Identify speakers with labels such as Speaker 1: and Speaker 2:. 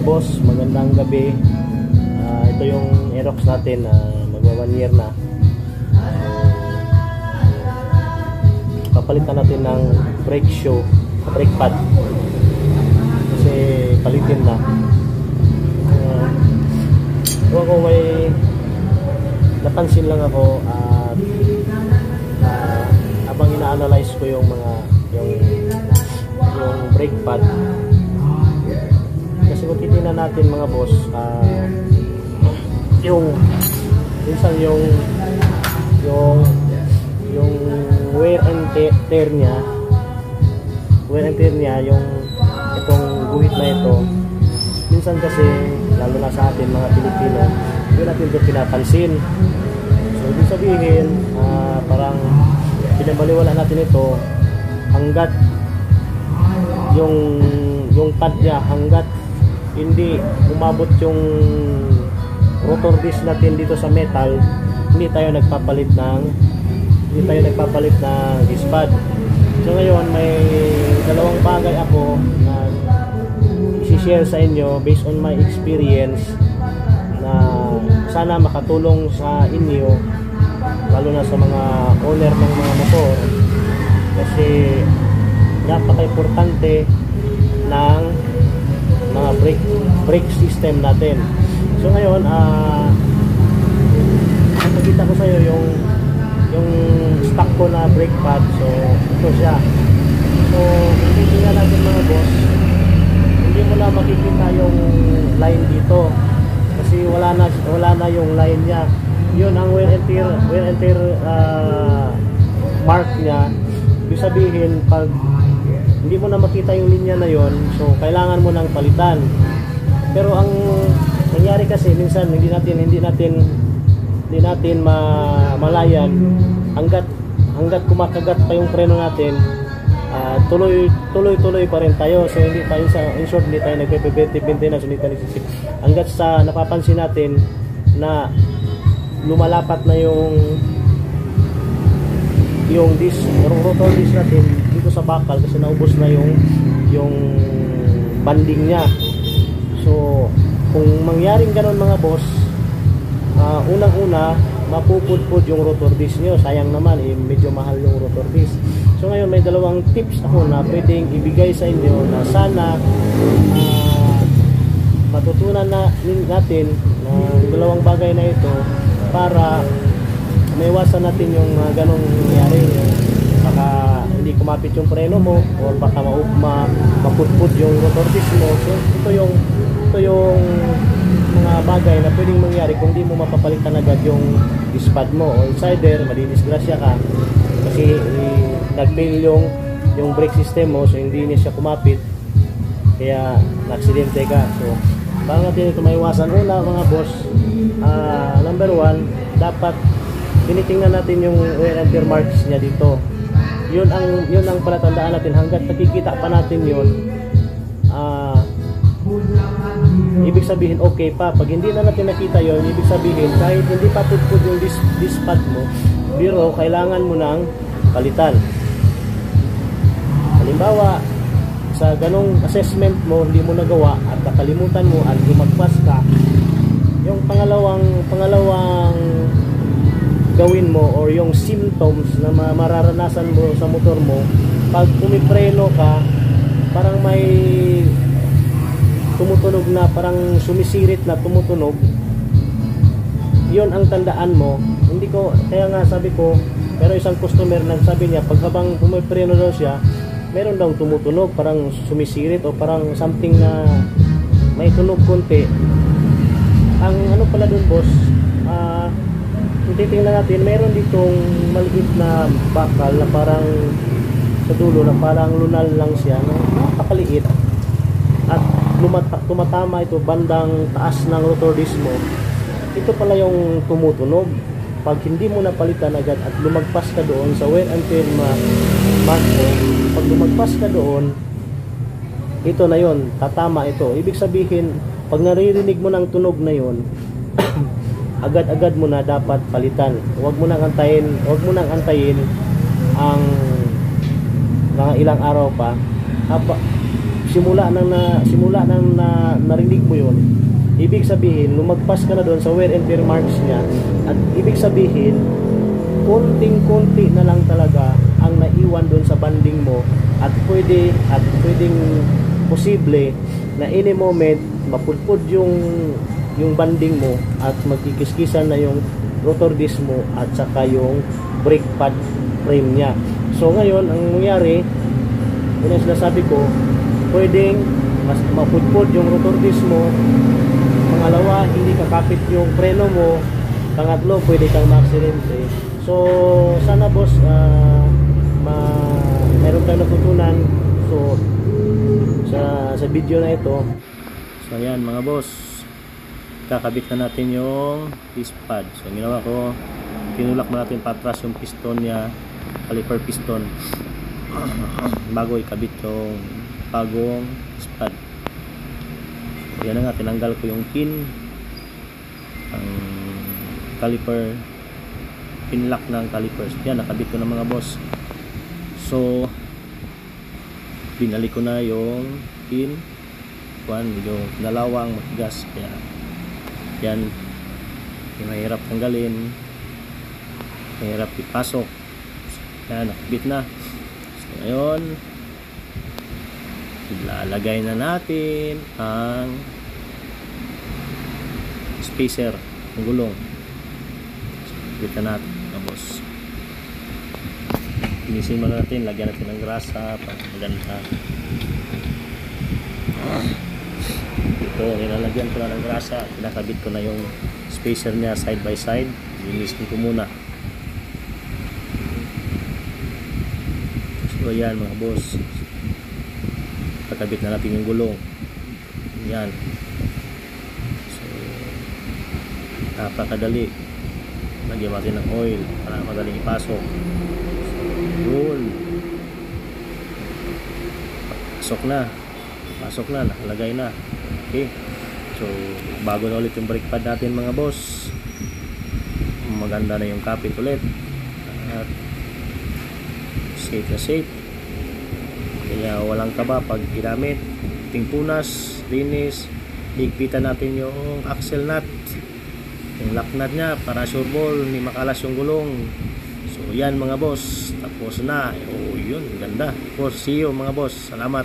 Speaker 1: boss, magandang gabi. Ito yung Aerox natin na magwa 1 year na. Papalitan natin ng brake shoe, brake pad. Kasi palitin na. Ako may napansin lang ako at habang ina-analyze ko yung mga yung brake pad. Kasi kung titingnan natin mga boss, yung minsan yung wear and tear niya, yung itong guhit na ito, minsan kasi lalo na sa atin mga Pilipino, hindi natin ito pinapansin. So ibig sabihin, parang pinabaliwala natin ito hanggat yung pad niya, hanggat hindi umabot yung rotor disc natin dito sa metal, hindi tayo nagpapalit ng disc pad. So ngayon may dalawang bagay ako na i-share sa inyo based on my experience na sana makatulong sa inyo, lalo na sa mga owner ng mga motor, kasi napaka-importante ng mga brake system natin. So ngayon, nakikita ko sa iyo yung stock ko na brake pad. So ito siya. So kung titingnan natin mga boss, hindi mo na makikita yung line dito kasi wala na yung line niya. Yun ang wear and tear mark niya. Ibig sabihin, pag hindi mo na makita yung linya na yon, so kailangan mo nang palitan. Pero ang nangyari kasi minsan hindi natin malayan hanggat kumakagat pa yung preno natin, tuloy pa rin tayo. So hindi tayo in short, hindi tayo nagpe-preventive maintenance, hindi tayo nagsisip hanggat sa napapansin natin na lumalapat na yung rotor disc natin dito sa bakal kasi naubos na yung banding niya. So kung mangyaring ganun mga boss, unang-una mapupudpud yung rotor disc nyo. Sayang naman, medyo mahal yung rotor disc. So ngayon may dalawang tips ako na pwedeng ibigay sa inyo na sana matutunan natin ng dalawang bagay na ito para maiwasan natin yung ganong nangyari, baka hindi kumapit yung preno mo o baka mapudpud yung rotor disc mo. So ito yung mga bagay na pwedeng mangyari kung di mo mapapalitan agad yung disc pad mo o insider, madidisgrasya ka kasi nag-fail yung brake system mo, so hindi niya siya kumapit kaya na-aksidente ka. So para natin ito maiwasan, una mga boss, number 1, dapat tinitingnan natin yung wear and tear marks niya dito. Yun ang palatandaan natin. Hanggat nakikita pa natin yun, ibig sabihin okay pa. Pag hindi na natin nakita yun, ibig sabihin kahit hindi pa pudpud yung disc pad mo, pero kailangan mo nang palitan. Halimbawa, sa ganong assessment mo hindi mo nagawa at nakalimutan mo at lumagpas ka, yung pangalawang gawin mo or yung symptoms na mararanasan mo sa motor mo, pag pumipreno ka, parang may tumutunog na, parang sumisirit na tumutunog, yun ang tandaan mo. Hindi ko, kaya nga sabi ko, pero isang customer nagsabi niya, pag habang pumipreno daw siya, meron daw tumutunog, parang sumisirit o parang something na may tunog konti. Ang ano pala dun boss, kung titingnan natin, meron ditong maliit na bakal na parang sa dulo na parang lunal lang siya, napakaliit, at tumatama ito bandang taas ng rotor disc mo. Ito pala yung tumutunog. Pag hindi mo napalitan agad at lumagpas ka doon sa wear and tear mark mo, pag lumagpas ka doon, ito na yon, tatama ito. Ibig sabihin, pag naririnig mo ng tunog na yon, agad-agad mo na dapat palitan. Huwag mo nang antayin ang mga ilang araw pa simula nang narinig mo yun, ibig sabihin lumagpas ka na doon sa wear and tear marks niya, at ibig sabihin konting-konti na lang talaga ang naiwan doon sa banding mo, at pwedeng posible na any moment mapudpud yung banding mo at magkikiskisan na yung rotor disc mo at saka yung brake pad frame niya. So ngayon ang nangyari, yun ang sinasabi ko, pwedeng mas mapudpud yung rotor disc mo, pangalawa hindi kakapit yung preno mo, pangatlo pwede kang maaksidente. So sana boss, meron tayong natutunan so sa video na ito. So ayan mga boss, kakabit na natin yung disc pad. So ginawa ko, tinulak na natin patras yung piston niya, caliper piston, bago ikabit yung bagong disc pad. So yan na nga, tinanggal ko yung pin, ang caliper, pin lock ng calipers. Yan, nakabit ko na mga boss. So binalik ko na yung pin, medyo nalawang, matigas, kaya yan, mahirap tanggalin, mahirap ipasok. Yan, nakabit na. So ngayon ilalagay na natin ang spacer ng gulong. So nakabit na natin mga boss. Inisin mo natin, lagyan natin ng grasa para maganda. Ito, nilalagyan ko na ng grasa, pinakabit ko na yung spacer niya side by side. Linisin ko muna. So yan mga boss, kakabit na natin yung gulong. Yan. So napakadali. Lagyan natin ng oil para madaling ipasok. Yun, pasok na, nakalagay na. Okay, so bago na ulit yung brake pad natin mga boss, maganda na yung kapit ulit at safe na safe, kaya walang kaba pag ginamit. Tingpunas, linis, higpitan natin yung axle nut, yung lock nut nya para sure ball hindi makalas yung gulong. So yan mga boss, tapos na. Oh yun, ganda. Of course, see you mga boss, salamat.